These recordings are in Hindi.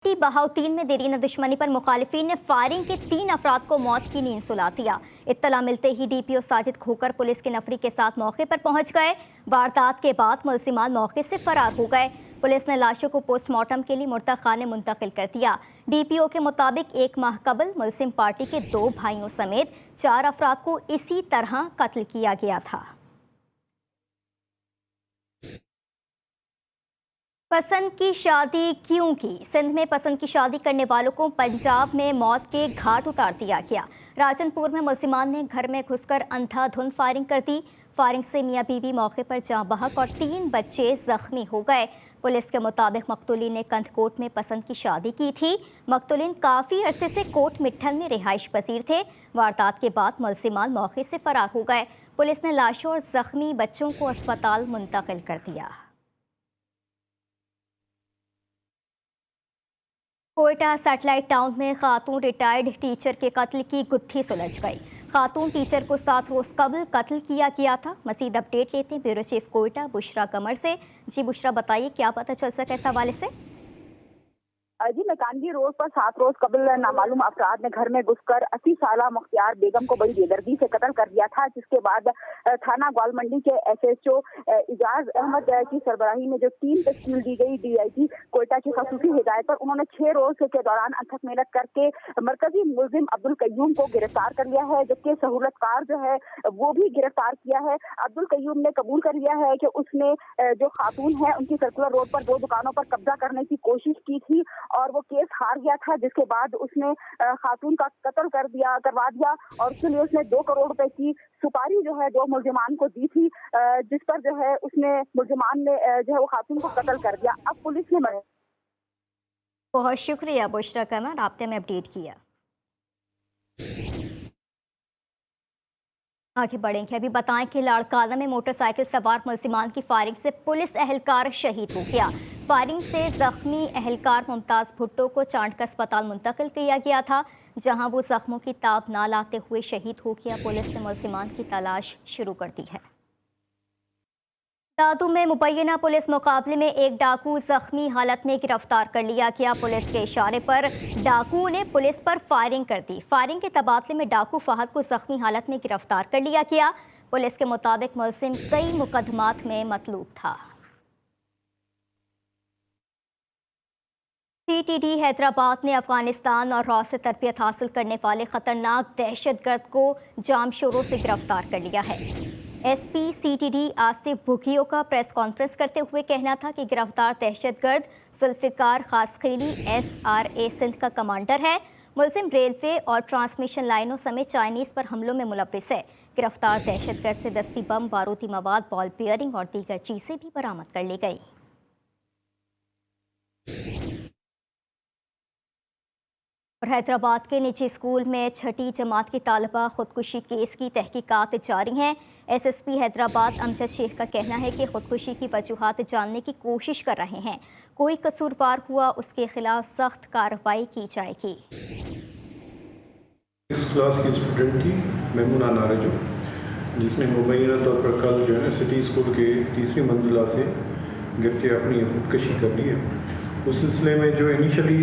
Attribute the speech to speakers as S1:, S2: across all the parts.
S1: बहाउद्दीन में देरीन दुश्मनी पर मुखालिफिन ने फायरिंग के 3 अफराद को मौत की नींद सुला दिया। इत्तला मिलते ही डीपीओ साजिद खोकर पुलिस की नफरी के साथ मौके पर पहुंच गए। वारदात के बाद मुलजिमान मौके से फरार हो गए। पुलिस ने लाशों को पोस्टमार्टम के लिए मुर्दा खाने मुंतकिल कर दिया। डीपीओ के मुताबिक 1 माह कबल मुस्लिम पार्टी के 2 भाइयों समेत 4 अफराद को इसी तरह कत्ल किया गया था। पसंद की शादी क्यों की? सिंध में पसंद की शादी करने वालों को पंजाब में मौत के घाट उतार दिया गया। राजनपुर में मुल्जिमान ने घर में घुसकर अंधाधुंध फायरिंग कर दी। फायरिंग से मियां बीवी मौके पर जाँ बहक और 3 बच्चे जख्मी हो गए। पुलिस के मुताबिक मकतूलीन ने कंधकोट में पसंद की शादी की थी। मकतूलीन काफ़ी अरसे से कोट मिट्ठल में रिहाइश पजीर थे। वारदात के बाद मुल्जिमान मौके से फरार हो गए। पुलिस ने लाशों और जख्मी बच्चों को अस्पताल मुंतकिल कर दिया। कोयटा सैटेलाइट टाउन में खातून रिटायर्ड टीचर के कत्ल की गुत्थी सुलझ गई। खातून टीचर को 7 रोज कबल कत्ल किया गया था। मजीद अपडेट लेते हैं ब्यूरो चीफ कोयटा बुशरा कमर से। जी बुशरा, बताइए क्या पता चल सका इस हवाले से?
S2: जी, मैकानगी रोड पर 7 रोज कबल नामालूम अफराद ने घर में घुसकर 80 साल मुख्तियार बेगम को बड़ी बेदर्दी से कत्ल कर दिया था, जिसके बाद थाना ग्वालमंडी के एसएचओ इजाज अहमद की सरबराही में जो टीम तश्कील दी गई डीआईजी कोयटा की खसूसी हिदायत पर, उन्होंने 6 रोज के दौरान अथक मेहनत करके मरकजी मुलजिम अब्दुल कयूम को गिरफ्तार कर लिया है, जबकि सहूलतकार जो है वो भी गिरफ्तार किया है। अब्दुल कयूम ने कबूल कर लिया है कि उसने जो खातून है उनकी सर्कुलर रोड पर 2 दुकानों पर कब्जा करने की कोशिश की थी और वो केस हार गया था, जिसके बाद उसने खातून का कत्ल करवा दिया और उसके लिए उसने 2 करोड़ रुपए की सुपारी जो है 2 मुल्जिमान को दी थी, जिस पर जो है उसने मुल्जिमान ने जो है वो खातून को कत्ल कर दिया। अब पुलिस ने
S1: बहुत शुक्रिया बुशरा कमर, आपने हमें अपडेट किया। आगे बढ़ेंगे। अभी बताएं कि लाड़काना में मोटरसाइकिल सवार मुल्जिमान की फायरिंग से पुलिस एहलकार शहीद हो गया। फायरिंग से जख्मी एहलकार मुमताज भुट्टो को चांडका अस्पताल मुंतकिल किया गया था, जहां वो जख्मों की ताब ना लाते हुए शहीद हो गया। पुलिस ने मुल्जिमान की तलाश शुरू कर दी है। दादू में मुबैना पुलिस मुकाबले में एक डाकू जख्मी हालत में गिरफ्तार कर लिया गया। पुलिस के इशारे पर डाकू ने पुलिस पर फायरिंग कर दी। फायरिंग के तबादले में डाकू फहद को जख्मी हालत में गिरफ्तार कर लिया गया। पुलिस के मुताबिक मुलजिम कई मुकदमात में मतलूब था। सीटीडी हैदराबाद ने अफगानिस्तान और रॉ से तरबियत हासिल करने वाले खतरनाक दहशतगर्द को जामशोरों से गिरफ्तार कर लिया है। एसपी सीटीडी आसिफ बुगियो का प्रेस कॉन्फ्रेंस करते हुए कहना था कि गिरफ्तार दहशतगर्द जुल्फिकार खासखेली SRA सिंध का कमांडर है। मुलजिम रेलवे और ट्रांसमिशन लाइनों समेत चाइनीज़ पर हमलों में मुलव्विस है। गिरफ्तार दहशतगर्द से दस्ती बम, बारूदी मवाद, बॉल बियरिंग और दीगर चीज़ें भी बरामद कर ली गई। और हैदराबाद के निजी स्कूल में 6ठी जमात की तालिबा खुदकुशी केस की तहकीकात जारी हैं। एसएसपी हैदराबाद अमजद शेख का कहना है कि खुदकुशी की वजूहात जानने की कोशिश कर रहे हैं। कोई कसूरवार हुआ उसके खिलाफ सख्त कार्रवाई की जाएगी।
S3: इस क्लास की स्टूडेंट थी मेमुना नारजू, जिसने मुबैना तौर पर कल जो है सिटी स्कूल के 3वीं मंजिला से गिर के अपनी खुदकशी कर ली है। उस सिलसिले में जो इनिशियली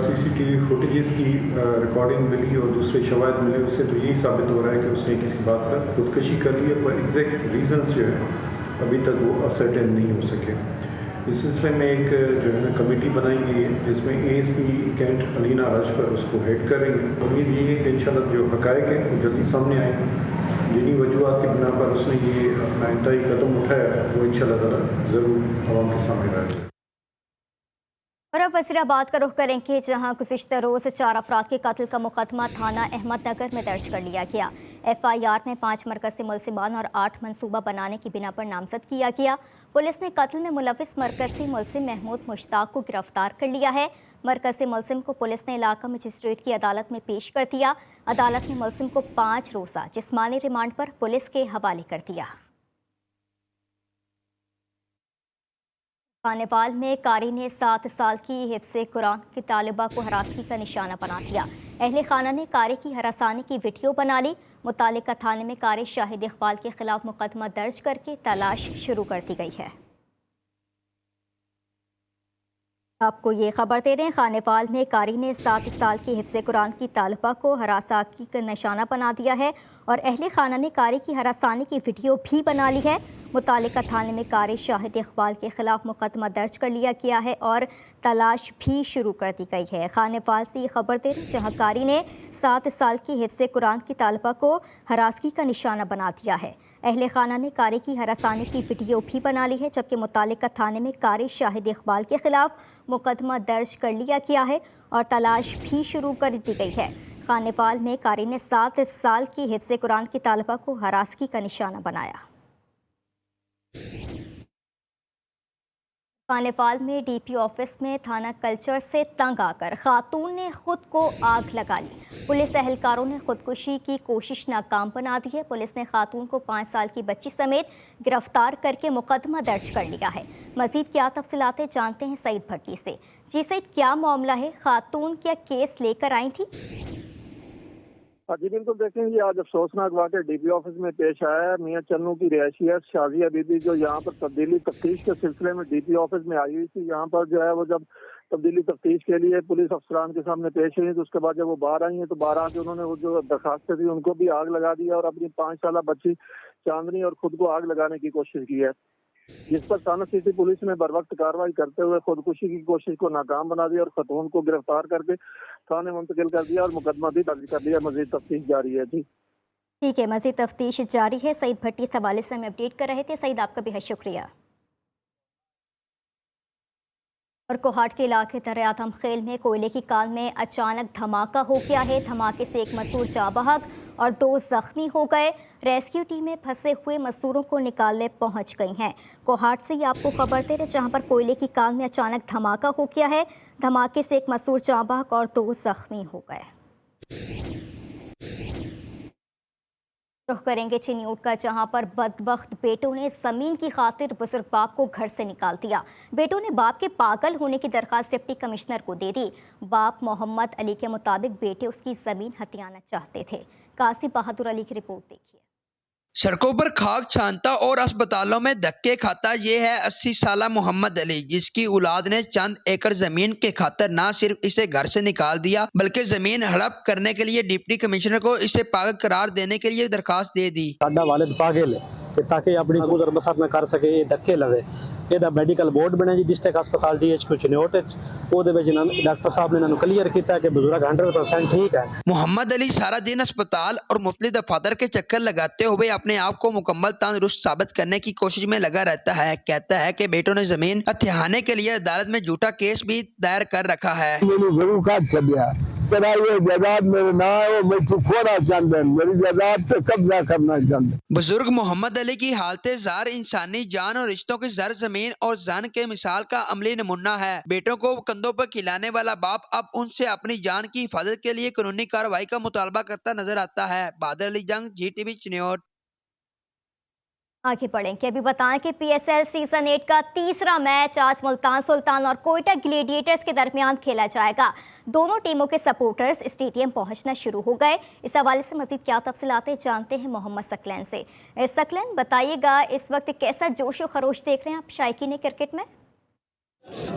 S3: सीसीटीवी फुटेजेस की रिकॉर्डिंग मिली और दूसरे शवाहिद मिले, उससे तो यही साबित हो रहा है कि उसने किसी बात पर खुदकशी कर ली है, पर एग्जैक्ट रीजंस जो है अभी तक वो असर्टेन नहीं हो सके। इस सिलसिले में एक जो है कमेटी बनाई गई है, जिसमें ASP कैंट अलीना राजपर उसको हेड करेंगे। उम्मीद ये है कि इंशाल्लाह जो हक़ाइक़ हैं वो जल्दी सामने आएंगे। जिन्हीं वजूहात की बिना पर उसने ये अपना इंतहाई कदम उठाया वो इंशाल्लाह ताला ज़रूर आवाम के सामने लाएगा।
S1: और अब वज़ीराबाद का रुख करेंगे, जहां गुज़िश्ता रोज़ 4 अफराद के कत्ल का मुकदमा थाना अहमदनगर में दर्ज कर लिया गया। FIR में 5 मरकज़ी मुल्जिमान और 8 मनसूबा बनाने की बिना पर नामजद किया गया। पुलिस ने कत्ल में मुलविस मरकज़ी मुल्जिम महमूद मुश्ताक को गिरफ्तार कर लिया है। मरकज़ी मुल्जिम को पुलिस ने इलाका मजिस्ट्रेट की अदालत में पेश कर दिया। अदालत ने मुल्जिम को 5 रोज़ा जिस्मानी रिमांड पर पुलिस के हवाले कर दिया। खानेवाल में कारी ने 7 साल की हिफ्ज़े कुरान की तालिबा को हरासगी का निशाना बना दिया। अहले खाना ने कारी की हरासानी की वीडियो बना ली। मुतालिका थाने में कारी शाहिद इकबाल के खिलाफ मुकदमा दर्ज करके तलाश शुरू कर दी गई है। आपको ये खबर दे रहे हैं, खानेवाल में कारी ने 7 साल की हिफ्ज़ कुरान की तालिबा को हरासागी का निशाना बना दिया है और अहले खाना ने कारी की हरासानी की वीडियो भी बना ली है। मुतालिका थाने में कारी शाहिद इकबाल के खिलाफ मुकदमा दर्ज कर लिया गया है और तलाश भी शुरू कर दी गई है। खानेवाल से ये खबर दे रहे हैं, जहाँ कारी ने 7 साल की हिफ्ज़ कुरान की तालिबा को हरासगी का निशाना बना दिया है। अहले खाना ने कारी की हरासानी की वीडियो भी बना ली है, जबकि मुतालिका थाने में कारी शाहिद इकबाल के खिलाफ मुकदमा दर्ज कर लिया गया है और तलाश भी शुरू कर दी गई है। खानेवाल में कारी ने 7 साल की हिफ्ज़ कुरान की तालिबा को हरासगी का निशाना बनाया। खानेवाल में डीपी ऑफिस में थाना कल्चर से तंग आकर खातून ने खुद को आग लगा ली। पुलिस एहलकारों ने खुदकुशी की कोशिश नाकाम बना दी है। पुलिस ने खातून को 5 साल की बच्ची समेत गिरफ्तार करके मुकदमा दर्ज कर लिया है। मजीद क्या तफसीलातें जानते हैं सईद भट्टी से। जी सईद, क्या मामला है? खातून क्या केस लेकर आई थी?
S4: जी बिल्कुल, देखेंगे आज अफसोसनाक वाक़या डीपी ऑफिस में पेश आया है। मियां चन्नू की रिहायशी शाजिया बीबी जो यहाँ पर तब्दीली तफ्तीश के सिलसिले में डीपी ऑफिस में आई हुई थी, यहाँ पर जो है वो जब तब्दीली तफ्तीश के लिए पुलिस अफसरान के सामने पेश हुई तो उसके बाद जब वो बाहर आई हैं तो बाहर आके उन्होंने वो जो दरखास्तें थी उनको भी आग लगा दिया और अपनी 5 साल बच्ची चांदनी और खुद को आग लगाने की कोशिश की है, जिस पर थाना सिटी पुलिस ने बर वक्त कार्रवाई करते हुए खुदकुशी की कोशिश को नाकाम बना दिया और खतून को गिरफ्तार करके थाने मुंतकिल कर दिया और मुकदमा भी दर्ज कर दिया। मजीद तफ्तीश जारी है। जी
S1: ठीक है, मजीद तफ्तीश जारी है। सईद भट्टी इस हवाले से हमें अपडेट कर रहे थे। सईद, आपका बेहद शुक्रिया। और कोहाट के इलाके दर्रे आदम खेल में कोयले की कान में अचानक धमाका हो गया है। धमाके से एक मजदूर जाँ बहक और 2 जख्मी हो गए। रेस्क्यू टीमें फंसे हुए मजदूरों को निकालने पहुंच गई हैं। कोहाट से ये आपको खबर दे रहे, जहां पर कोयले की कान में अचानक धमाका हो गया है। धमाके से एक मजदूर जाँ बहक और 2 जख्मी हो गए। रुख करेंगे चिन्यूट का, जहां पर बदबख्त बेटों ने जमीन की खातिर बुजुर्ग बाप को घर से निकाल दिया। बेटों ने बाप के पागल होने की दरखास्त डिप्टी कमिश्नर को दे दी। बाप मोहम्मद अली के मुताबिक बेटे उसकी जमीन हथियाना चाहते थे। कासी बहादुर अली की रिपोर्ट देखिए।
S5: सड़कों पर खाक छानता और अस्पतालों में धक्के खाता ये है 80 साला मोहम्मद अली, जिसकी औलाद ने चंद एकड़ जमीन के खातिर न सिर्फ इसे घर से निकाल दिया बल्कि जमीन हड़प करने के लिए डिप्टी कमिश्नर को इसे पागल करार देने के लिए दरखास्त दे दी।
S6: साडा वालिद पागल है कि ताकि अपनी गुजर बसर न कर सके, ये धक्के लवे। ਇਹਦਾ ਮੈਡੀਕਲ ਬੋਰਡ ਬਣਿਆ ਜੀ ਡਿਸਟ੍ਰਿਕਟ ਹਸਪਤਾਲ DHQ ਚਨਿਓਟ ਵਿੱਚ, ਉਹਦੇ ਵਿੱਚ ਡਾਕਟਰ ਸਾਹਿਬ ਨੇ ਇਹਨਾਂ ਨੂੰ ਕਲੀਅਰ ਕੀਤਾ ਕਿ ਬਜ਼ੁਰਗ 100% ठीक है।
S5: मोहम्मद अली सारा दिन अस्पताल और मुख्तलिफ दफातर के चक्कर लगाते हुए अपने आप को मुकम्मल तंदुरुस्त साबित करने की कोशिश में लगा रहता है। कहता है कि बेटों ने जमीन हथियाने के लिए अदालत में झूठा केस भी दायर कर रखा है। बुजुर्ग मोहम्मद अली की हालत ज़ार इंसानी जान और रिश्तों की जर जमीन और जान के मिसाल का अमली नमूना है। बेटों को कंधों पर खिलाने वाला बाप अब उनसे अपनी जान की हिफाजत के लिए कानूनी कार्रवाई का मुतालबा करता नजर आता है। बहादुर अली जंग, GTV चिन्योट।
S1: आगे बढ़ेंगे, अभी बताएं कि PSL सीजन 8 का तीसरा मैच आज मुल्तान सुल्तान और कोयटा ग्लेडिएटर्स के दरमियान खेला जाएगा। दोनों टीमों के सपोर्टर्स स्टेडियम पहुंचना शुरू हो गए। इस हवाले से मजीद क्या तफसीलातें जानते हैं मोहम्मद सकलैन से। सकलैन, बताइएगा इस वक्त कैसा जोशो खरोश देख रहे हैं आप शायकीन क्रिकेट में?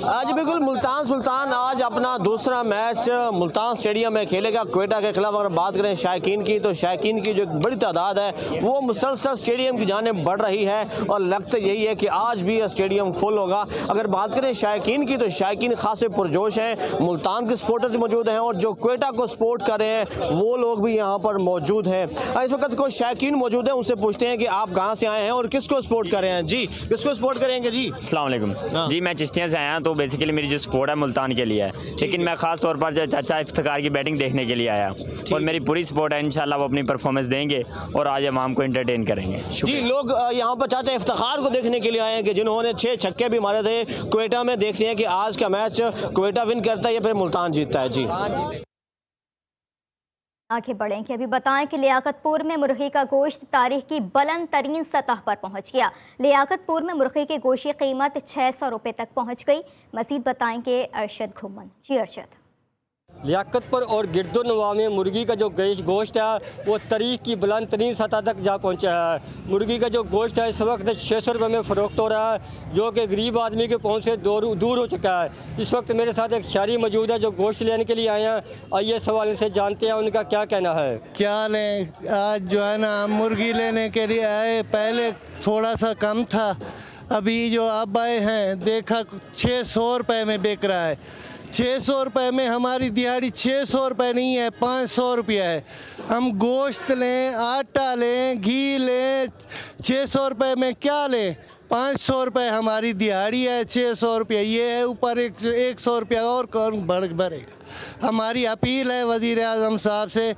S7: आज बिल्कुल मुल्तान सुल्तान आज अपना दूसरा मैच मुल्तान स्टेडियम में खेलेगा कोयटा के खिलाफ। अगर बात करें शायकीन की तो शायकीन की जो बड़ी तादाद है वो मुसलसल स्टेडियम की जानिब बढ़ रही है और लगता यही है कि आज भी स्टेडियम फुल होगा। अगर बात करें शायकीन की तो शायकीन खासे पुरजोश हैं। मुल्तान के सपोर्टर्स मौजूद हैं और जो कोयटा को सपोर्ट कर रहे हैं वो लोग भी यहाँ पर मौजूद हैं। इस वक्त कोई शायकीन मौजूद है, उनसे पूछते हैं कि आप कहाँ से आए हैं और किसको सपोर्ट कर रहे हैं। जी, किसको सपोर्ट करेंगे? जी
S8: अस्सलाम वालेकुम। जी, मैं चिश्तिया से आया, तो बेसिकली मेरी जो सपोर्ट है मुल्तान के लिए है, लेकिन मैं खास तौर पर चाचा इफ्तिखार की बैटिंग देखने के लिए आया और मेरी पूरी सपोर्ट है। इंशाल्लाह वो अपनी परफॉर्मेंस देंगे और आज अवाम को एंटरटेन करेंगे।
S7: जी, लोग यहाँ पर चाचा इफ्तिखार को देखने के लिए आए हैं कि जिन्होंने 6 छक्के भी मारे थे कोयटा में। देखते हैं कि आज का मैच कोयटा विन करता है या फिर मुल्तान जीतता है। जी
S1: आगे बढ़ेंगे, अभी बताएं कि लियाकतपुर में मुर्गी का गोश्त तारीख की बुलंद तरीन सतह पर पहुंच गया। लियाकतपुर में मुर्गी के गोश्त की कीमत 600 रुपये तक पहुंच गई। मजीद बताएंगे अरशद घुमन। जी अरशद।
S9: लियाकतपुर और गिरदोनवा में मुर्गी का जो गोश्त है वो तारीख की बुलंद तरीन सतह तक जा पहुँचा है। मुर्गी का जो गोश्त है इस वक्त 600 रुपये में फ़रोख्त हो रहा है, जो कि गरीब आदमी के पहुँच से दूर हो चुका है। इस वक्त मेरे साथ एक शहरी मौजूद है जो गोश्त लेने के लिए आए हैं। आइए सवाल इनसे जानते हैं उनका क्या कहना है।
S10: क्या लें, आज जो है ना मुर्गी लेने के लिए आए, पहले थोड़ा सा कम था, अभी जो अब आए हैं देखा 600 रुपये में बिक रहा है। 600 रुपये में हमारी दिहाड़ी 600 रुपये नहीं है, 500 रुपया है। हम गोश्त लें, आटा लें, घी लें, 600 रुपये में क्या लें? 500 रुपये हमारी दिहाड़ी है, 600 रुपये ये है, ऊपर 100 रुपया और कौन बढ़ेगा। हमारी अपील है वज़ीर आज़म साहब से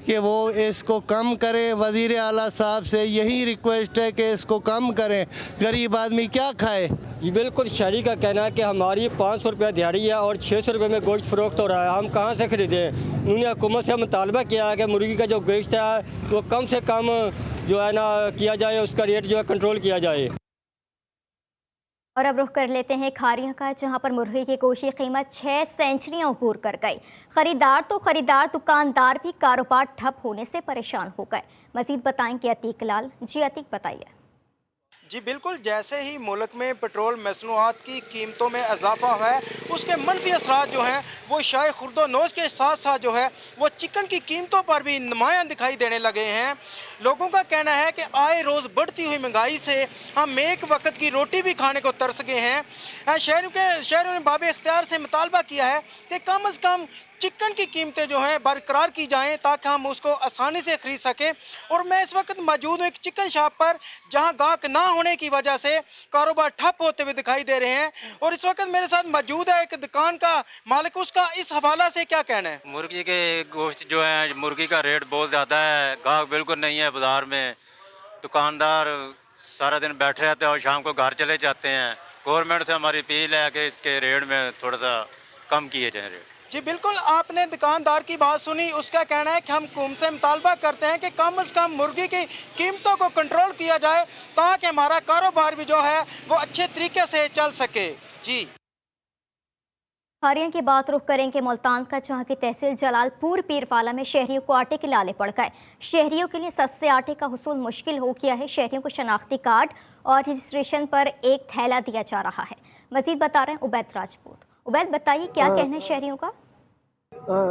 S10: कि वो इसको कम करें। वज़ीर आला साहब से यही रिक्वेस्ट है कि इसको कम करें, गरीब आदमी क्या खाए।
S9: जी बिल्कुल, शहरी का कहना है कि हमारी 500 रुपया दिहाड़ी है और 600 रुपये में गोश्त फ़रोख्त हो रहा है, हम कहाँ से ख़रीदें। उन्होंने हुकूमत से मुतालबा किया है कि मुर्गी का जो गोश्त है वो कम से कम जो है ना किया जाए, उसका रेट जो है कंट्रोल किया जाए।
S1: और अब रुख कर लेते हैं खारियां का, जहां पर मुर्गी की गोश्त की कीमत 6 सेंचुरियां अबूर कर गई। खरीदार, दुकानदार भी कारोबार ठप होने से परेशान हो गए। मजीद बताएंगे अतीक लाल। जी अतीक बताइए।
S11: जी बिल्कुल, जैसे ही मुल्क में पेट्रोल मसनूआत की कीमतों में इजाफा हुआ है, उसके मनफी असरात जो हैं वो शाय खुर्दोनोश के साथ साथ जो है वो चिकन की कीमतों पर भी नुमायां दिखाई देने लगे हैं। लोगों का कहना है कि आए रोज़ बढ़ती हुई महंगाई से हम एक वक्त की रोटी भी खाने को तरस गए हैं। शहरों ने बाब इख्तियार से मुतालबा किया है कि कम अज़ कम चिकन की कीमतें जो हैं बरकरार की जाएं ताकि हम उसको आसानी से ख़रीद सकें। और मैं इस वक्त मौजूद हूँ एक चिकन शॉप पर, जहां गाहक ना होने की वजह से कारोबार ठप होते हुए दिखाई दे रहे हैं। और इस वक्त मेरे साथ मौजूद है एक दुकान का मालिक, उसका इस हवाला से क्या कहना है।
S12: मुर्गी के गोश्त जो है, मुर्गी का रेट बहुत ज़्यादा है, गाहक बिल्कुल नहीं है बाज़ार में। दुकानदार सारा दिन बैठे रहते हैं और शाम को घर चले जाते हैं। गवर्नमेंट से हमारी अपील है कि इसके रेट में थोड़ा सा कम किए जाए रेट।
S11: जी बिल्कुल, आपने दुकानदार की बात सुनी, उसका कहना है कि हम हुकूमत से मुतालबा करते हैं कि कम से कम मुर्गी की कीमतों को कंट्रोल किया जाए ताकि हमारा कारोबार भी जो है वो अच्छे तरीके से चल सके। जी
S1: खारियां की बात रुख करेंगे मुल्तान का, जहां की तहसील जलालपुर पीरवाला में शहरियों को आटे के लाले पड़ गए। शहरियों के लिए सस्ते आटे का हुसूल मुश्किल हो गया है। शहरियों को शनाख्ती कार्ड और रजिस्ट्रेशन पर एक थैला दिया जा रहा है। मजीद बता रहे हैं उबैद राजपूत। उबैद बताइए क्या कहना है शहरियों का।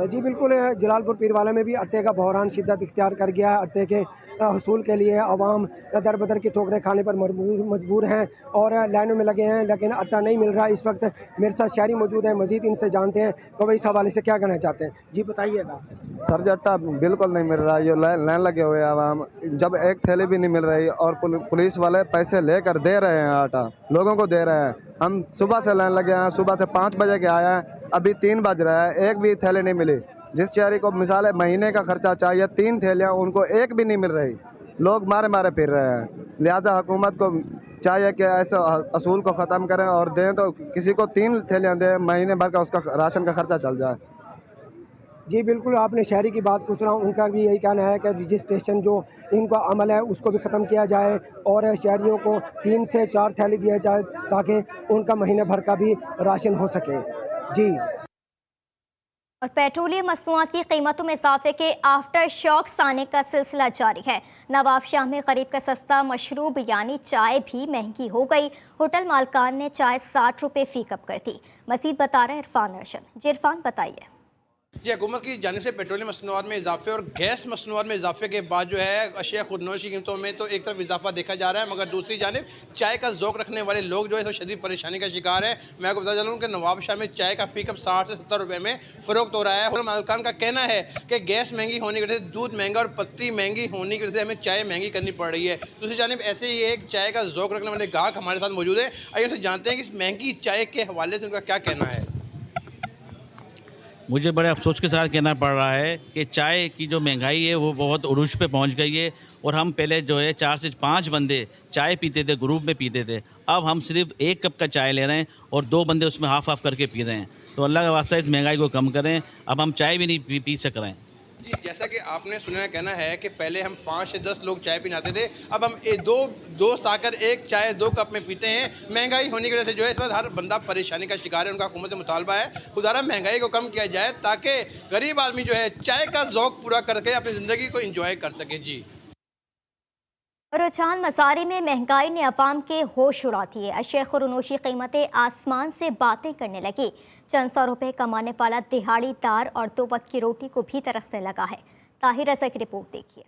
S13: जी बिल्कुल, जलालपुर पीरवाला में भी अट्टे का बहरान शिद्दत इख्तियार कर गया है। अट्टे के हसूल के लिए आवाम दर बदर की ठोकरें खाने पर मजबूर हैं और लाइनों में लगे हैं, लेकिन अट्टा नहीं मिल रहा। इस वक्त मेरे साथ शहरी मौजूद हैं, मजीद इनसे जानते हैं कि वह इस हवाले से क्या कहना चाहते हैं। जी बताइएगा।
S14: सर जो अट्टा बिल्कुल नहीं मिल रहा है, ये लाइन लगे हुए हैं आवाम, जब एक थैली भी नहीं मिल रही और पुलिस वाले पैसे लेकर दे रहे हैं, आटा लोगों को दे रहे हैं। हम सुबह से लाइन लगे हैं, सुबह से 5 बजे के आए हैं, अभी 3 बज रहा है, एक भी थैली नहीं मिली। जिस शहरी को मिसाल है महीने का खर्चा चाहिए 3 थैलियाँ, उनको एक भी नहीं मिल रही। लोग मारे मारे फिर रहे हैं। लिहाजा हुकूमत को चाहिए कि ऐसे असूल को ख़त्म करें और दें तो किसी को 3 थैलियाँ दें, महीने भर का उसका राशन का खर्चा चल जाए।
S13: जी बिल्कुल, आपने शहरी की बात पूछ रहा हूँ, उनका भी यही कहना है कि रजिस्ट्रेशन जो इनका अमल है उसको भी ख़त्म किया जाए और शहरियों को 3 से 4 थैली दिया जाए ताकि उनका महीने भर का भी राशन हो सके। जी
S1: और पेट्रोलियम मसनूआत की कीमतों में इजाफे के आफ्टर शॉक्स आने का सिलसिला जारी है। नवाबशाह में गरीब का सस्ता मशरूब यानी चाय भी महंगी हो गई। होटल मालकान ने चाय 60 रुपये फी कप कर दी। मजीद बता रहे हैं इरफान अरशद। जी इरफान बताइए।
S11: जी हुकूमत की जानिब से पेट्रोलियम मसनूआत में इजाफे और गैस मसनूआत में इजाफे के बाद जो है अशिया खुदनोश की कीमतों में तो एक तरफ इजाफा देखा जा रहा है, मगर दूसरी जानिब चाय का ज़ौक़ रखने वाले लोग जो है तो शदीद परेशानी का शिकार है। मैं आपको बता चलूँ कि नवाबशाह में चाय का फी कप 60 से 70 रुपये में फ़रोख्त हो रहा है। होटल मालकान का कहना है कि गैस महंगी होने की वजह से दूध महंगा और पत्ती महंगी होने की वजह से हमें चाय महंगी करनी पड़ रही है। दूसरी जानिब ऐसे ही एक चाय का ज़ौक़ रखने वाले ग्राहक हमारे साथ मौजूद है। आइए उनसे जानते हैं कि इस महंगी चाय के हवाले से उनका क्या कहना है।
S15: मुझे बड़े अफसोस के साथ कहना पड़ रहा है कि चाय की जो महंगाई है वो बहुत उरूज पे पहुंच गई है। और हम पहले जो है 4 से 5 बंदे चाय पीते थे, ग्रुप में पीते थे, अब हम सिर्फ 1 कप का चाय ले रहे हैं और 2 बंदे उसमें हाफ करके पी रहे हैं। तो अल्लाह का वास्ता इस महंगाई को कम करें, अब हम चाय भी नहीं पी सक रहे हैं।
S16: जी, जैसा कि आपने सुना कहना है कि पहले हम 5 से 10 लोग चाय पीने आते थे, अब हम दो दोस्त आकर एक चाय 2 कप में पीते हैं। महंगाई होने की वजह से जो है इस पर हर बंदा परेशानी का शिकार है। उनका हुकूमत से मुतालबा है खुदारा महंगाई को कम किया जाए ताकि गरीब आदमी जो है चाय का ज़ौक़ पूरा करके अपनी ज़िंदगी को इंजॉय कर सके। जी,
S1: रुझान मसारी में महंगाई ने अवाम के होश उड़ा दिए। अशय खुरनोशी कीमतें आसमान से बातें करने लगी। चंद सौ रुपए कमाने वाला दिहाड़ीदार और 2 वक्त की रोटी को भी तरसने लगा है। ताहिर रज़ा की रिपोर्ट देखिए।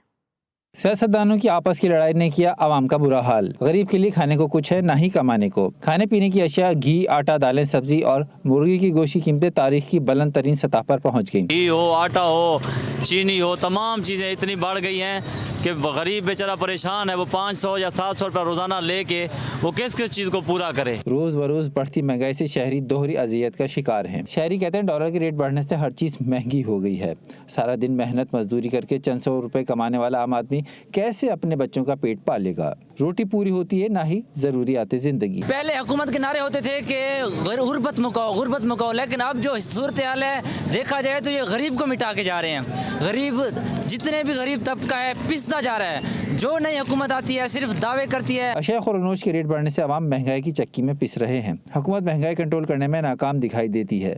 S17: सियासतदानों की आपस की लड़ाई ने किया आवाम का बुरा हाल। गरीब के लिए खाने को कुछ है, ना ही कमाने को। खाने पीने की अशिया, घी, आटा, दालें, सब्जी और मुर्गी की गोश्त की कीमतें तारीख की बुलंद तरीन सतह पर पहुँच गयी।
S18: घी हो, आटा हो, चीनी हो, तमाम चीज़ें इतनी बढ़ गई हैं कि गरीब बेचारा परेशान है। वो 500 या 700 रुपये रोज़ाना लेके वो किस किस चीज़ को पूरा करे।
S17: रोज़ बरोज़ बढ़ती महंगाई से शहरी दोहरी अजियत का शिकार हैं। शहरी कहते हैं डॉलर के रेट बढ़ने से हर चीज़ महंगी हो गई है। सारा दिन मेहनत मजदूरी करके चंद सौ रुपए कमाने वाला आम आदमी कैसे अपने बच्चों का पेट पालेगा। रोटी पूरी होती है, ना ही ज़रूरियात ज़िंदगी।
S19: पहले हुकूमत के नारे होते थे कि गुर्बत मुकाओ, लेकिन अब जो सूरत हाल है देखा जाए तो ये गरीब को मिटा के जा रहे हैं। गरीब जितने भी गरीब तबका है पिसता जा रहा है। जो नई हुकूमत आती है सिर्फ दावे करती है।
S17: अशया खुरनोश के रेट बढ़ने से आवाम महंगाई की चक्की में पिस रहे हैं। हुकूमत महंगाई कंट्रोल करने में नाकाम दिखाई देती है।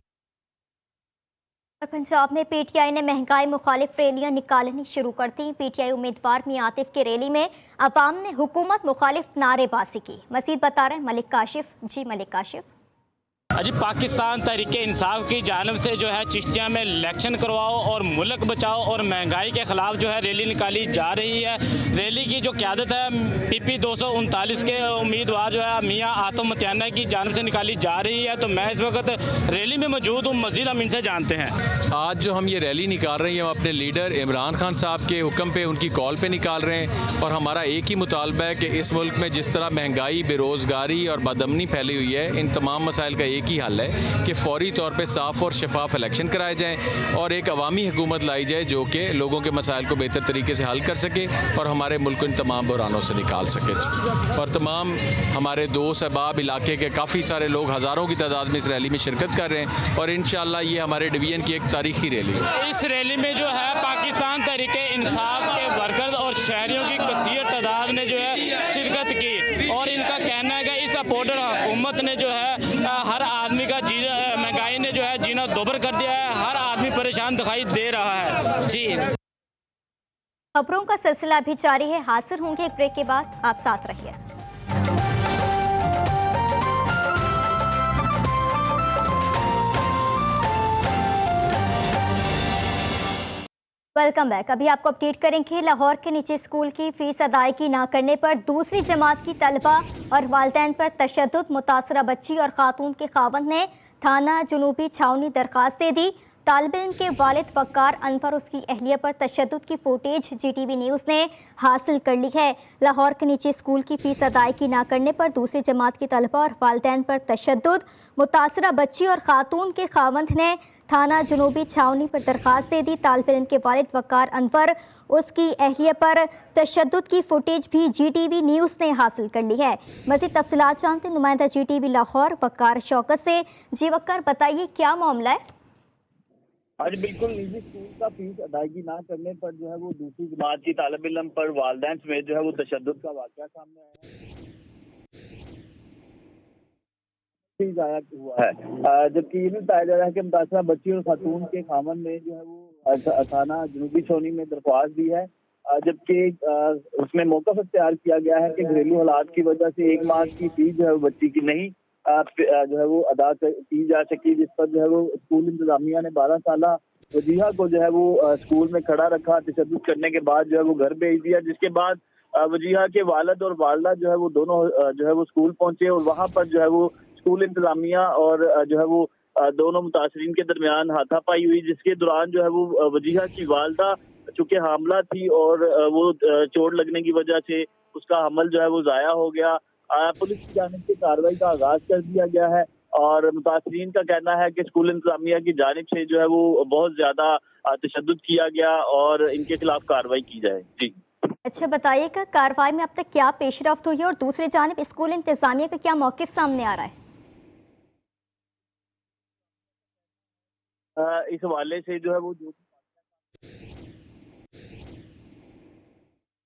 S1: पंजाब में पीटीआई ने महंगाई मुखालिफ रैलियां निकालनी शुरू कर दी। पीटीआई उम्मीदवार मियां आतिफ की रैली में अवाम ने हुकूमत मुखालिफ नारेबाजी की। मजीद बता रहे हैं मलिक काशिफ। जी मलिक काशिफ।
S20: अजी पाकिस्तान तहरीक इंसाफ की जानब से जो है चिश्तिया में इलेक्शन करवाओ और मुल्क बचाओ और महंगाई के ख़िलाफ़ जो है रैली निकाली जा रही है। रैली की जो क़यादत है PP 239 के उम्मीदवार जो है मियां आतिफ मतियाना की जानब से निकाली जा रही है। तो मैं इस वक्त रैली में मौजूद हूँ। मज़ीद हम इनसे जानते हैं।
S21: आज जो हम ये रैली निकाल रहे हैं हम अपने लीडर इमरान खान साहब के हुक्म पे उनकी कॉल पे निकाल रहे हैं और हमारा एक ही मुतालबा है कि इस मुल्क में जिस तरह महंगाई, बेरोज़गारी और बदअमनी फैली हुई है, इन तमाम मसाइल का एक ही हल है कि फौरी तौर पे साफ़ और शफाफ इलेक्शन कराए जाएं और एक अवामी हुकूमत लाई जाए जो कि लोगों के मसाइल को बेहतर तरीके से हल कर सके और हमारे मुल्क को इन तमाम बुरानों से निकाल सके। और तमाम हमारे दोस्त अहबाब इलाके के काफ़ी सारे लोग हज़ारों की तादाद में इस रैली में शिरकत कर रहे हैं और इंशाअल्लाह ये हमारे डिवीज़न की एक तारीखी रैली है।
S20: इस रैली में जो है पाकिस्तान तहरीक इंसाफ के वर्कर्स और शहरियों की कसीर तादाद ने जो है शिरकत की और इनका कहना है कि इस अपोडर हुकूमत ने जो है हर आदमी का महंगाई ने जो है जीना दोबर कर दिया है। हर आदमी परेशान दिखाई दे रहा है। जी,
S1: खबरों का सिलसिला भी जारी है। हाजिर होंगे एक ब्रेक के बाद, आप साथ रहिए। Welcome back. अभी आपको अपडेट करेंगे लाहौर के निजी स्कूल की फीस अदायगी ना करने पर दूसरी जमात की तलबा और वालिदैन पर तशद्दुद। मुतासरा बच्ची और खातून के खावंद ने थाना जुनूबी छावनी दरखास्त दे दी। तालिब इल्म के वालिद वक़ार अनवर उसकी अहलिया पर तशद्दुद की फुटेज GTV न्यूज़ ने हासिल कर ली है। लाहौर के निजी स्कूल की फीस अदायगी ना करने पर दूसरी जमात की तलबा और वालिदैन पर तशद्दुद। मुतासरा बच्ची और खातून के खावंद ने थाना जुनूबी छावनी पर दरखास्त दे दी। तालिब इल्म के वालिद वक़ार अनवर उसकी अहलिया पर तशद्दुद की फुटेज भी GTV न्यूज़ ने हासिल कर ली है। मज़ीद तफसीलात जानते नुमाइंदा GTV लाहौर वक़ार शौकत से। जी वक़ार, बताइए क्या मामला है?
S22: आज बिल्कुल निजी स्कूल का फीस अदायगी ना करने पर जो है वो दूसरी जमात की तालिब इल्म पर वालिदैन समेत जो है वो तशद्दुद का वाक़या सामने आया हुआ है। जबकि ये भी बताया जा रहा है कि मुतासरा बच्ची और खातून के खामन ने जो है वो थाना जुनूबी छावनी में दरख्वास्त दी है। जबकि उसमें मौक़िफ़ इख्तियार किया गया है कि घरेलू हालात की वजह से 1 माह की फीस जो है बच्ची की नहीं जो है वो अदा की जा सकी, जिस पर जो है वो स्कूल इंतजामिया ने 12 साला वजीहा को जो है वो स्कूल में खड़ा रखा। तशद्दुद करने के बाद जो है वो घर भेज दिया, जिसके बाद वजीहा के वालिद और वालदा जो है वो दोनों जो है वो स्कूल पहुंचे और वहाँ पर जो है वो स्कूल इंतजामिया और जो है वो दोनों मुतासरीन के दरमियान हाथापाई हुई, जिसके दौरान जो है वो वजीहा की वालदा चूँकि हामला थी और वो चोट लगने की वजह से उसका हमल जो है वो ज़ाया हो गया। पुलिस की जानिब से कार्रवाई का आगाज कर दिया गया है और मुतासरीन का कहना है कि स्कूल इंतजामिया की जानिब से जो है वो बहुत ज्यादा तशद्दुद किया गया और इनके खिलाफ कार्रवाई की जाए। जी
S1: अच्छा, बताइएगा कार्रवाई में अब तक क्या पेशरफ्त हुई और दूसरी जानिब स्कूल इंतजामिया का क्या मौक़िफ़ सामने आ रहा है?
S22: इस हवाले से जो है वो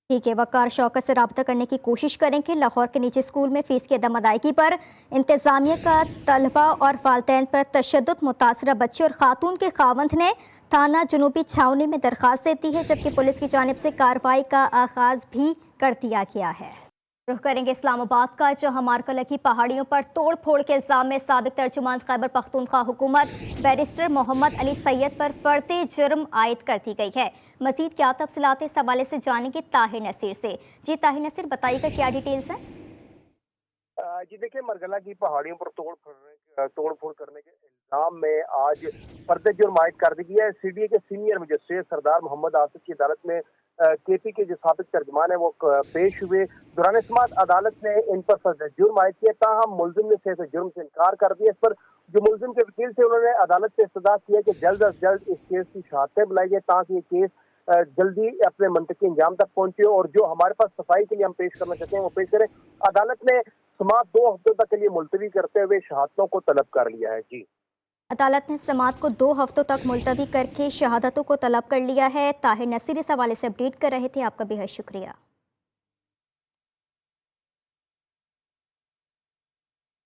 S1: ठीक है, वकार शौकत से रब्ता करने की कोशिश करेंगे। लाहौर के निजी स्कूल में फीस की अदम अदायगी पर इंतजामिया का तलबा और वालिदैन पर तशद्दुद, मुतासरा बच्ची और खातून के खावंद ने थाना जनूबी छावनी में दरख्वास्त देती है, जबकि पुलिस की जानिब से कार्रवाई का आगाज भी कर दिया गया है। रुख करेंगे इस्लामाबाद का, जहां मारकला की पहाड़ियों पर तोड़ फोड़ के इल्जाम में साबिक तर्जुमान खैबर पख्तूनख्वा हुकूमत बैरिस्टर मोहम्मद अली सैयद पर फर्द जुर्म आयद कर दी गई है। मजीद क्या तफसीलात इस हवाले से जानेंगे ताहिर नसीर से। जी ताहिर नसीर, बताइएगा क्या डिटेल्स हैं?
S2: जी देखिए, मरगला की पहाड़ियों पर तोड़फोड़ करने के इल्जाम में आज फर्द जुर्म आयद कर दी गई है। सीडीए के सीनियर मजिस्ट्रेट सरदार मोहम्मद आसिफ की अदालत में केपी के जो साबिक तर्जुमान है वो पेश हुए। दौरान समाअत अदालत ने इन पर फर्द जुर्म आयद किया, ताहम मुलजिम ने से जुर्म से इनकार कर दिया। इस पर जो मुलजिम के वकील थे उन्होंने अदालत से इस्तदा किया कि जल्द अज जल्द इस केस की शहादतें बुलाई जाए ताकि ये केस जल्दी अपने मंतकी अंजाम तक पहुंचे और जो हमारे पास सफाई के लिए हम पेश करना चाहते हैं वो पेश करें। अदालत ने समाअत 2 हफ्तों तक के लिए मुलतवी करते हुए शहादतों को तलब कर लिया है। जी,
S1: अदालत ने समाअत को 2 हफ्तों तक मुलतवी करके शहादतों को तलब कर लिया है। ताहिर नसीर इस हवाले से अपडेट कर रहे थे, आपका बेहद शुक्रिया।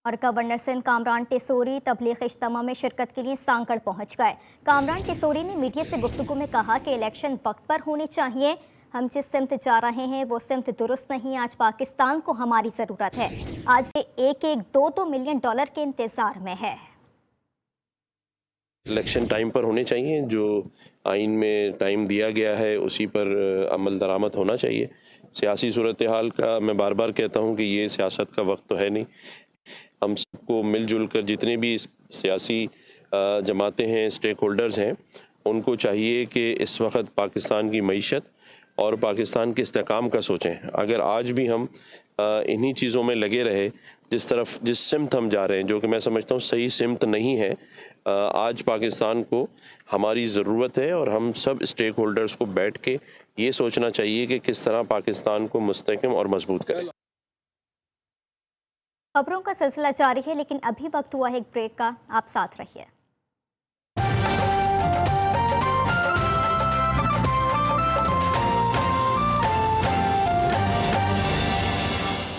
S1: और गवर्नर सिंध कामरान टेसोरी तबलीग इज्तिमा में शिरकत के लिए सांकड़ पहुंच गए। कामरान टेसोरी ने मीडिया से गुफ्तगू में कहा कि इलेक्शन वक्त पर होने चाहिए। हम जिस सिमत जा रहे हैं वो सिमत दुरुस्त नहीं। आज पाकिस्तान को हमारी ज़रूरत है। आज वे 1-2 मिलियन डॉलर के इंतजार में है।
S3: इलेक्शन टाइम पर होने चाहिए, जो आइन में टाइम दिया गया है उसी पर अमल दरामद होना चाहिए। सियासी सूरत हाल का मैं बार बार कहता हूँ कि ये सियासत का वक्त तो है नहीं। हम सबको मिलजुल कर जितने भी सियासी जमातें हैं, स्टेक होल्डर्स हैं, उनको चाहिए कि इस वक्त पाकिस्तान की मईशत और पाकिस्तान के इस्तेकाम का सोचें। अगर आज भी हम इन्हीं चीज़ों में लगे रहे, जिस सिमत हम जा रहे हैं, जो कि मैं समझता हूँ सही सिमत नहीं है, आज पाकिस्तान को हमारी ज़रूरत है और हम सब स्टेक होल्डर्स को बैठ के ये सोचना चाहिए कि किस तरह पाकिस्तान को मुस्तहकम और मजबूत करें।
S1: खबरों का सिलसिला जारी है, लेकिन अभी वक्त हुआ है एक ब्रेक का। आप साथ रहिए।